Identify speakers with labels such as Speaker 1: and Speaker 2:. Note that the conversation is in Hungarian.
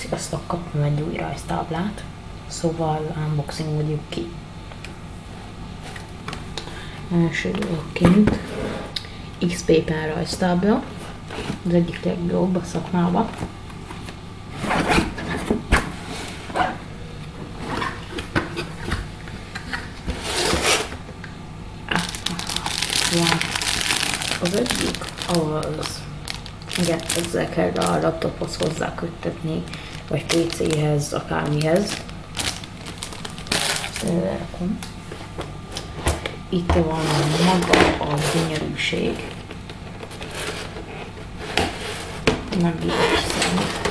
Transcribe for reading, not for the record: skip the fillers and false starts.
Speaker 1: Sziasztok, kaptam egy új rajztáblát, szóval unboxingoljuk ki. Első dologként X-Paper rajztábla, az egyik legjobb a szakmában. Az egyik az, igen, ezzel kell a laptophoz hozzáköttetni, vagy PC-hez, akármihez. Rakom. Itt van maga a gyönyörűség. Nem bírok szerint.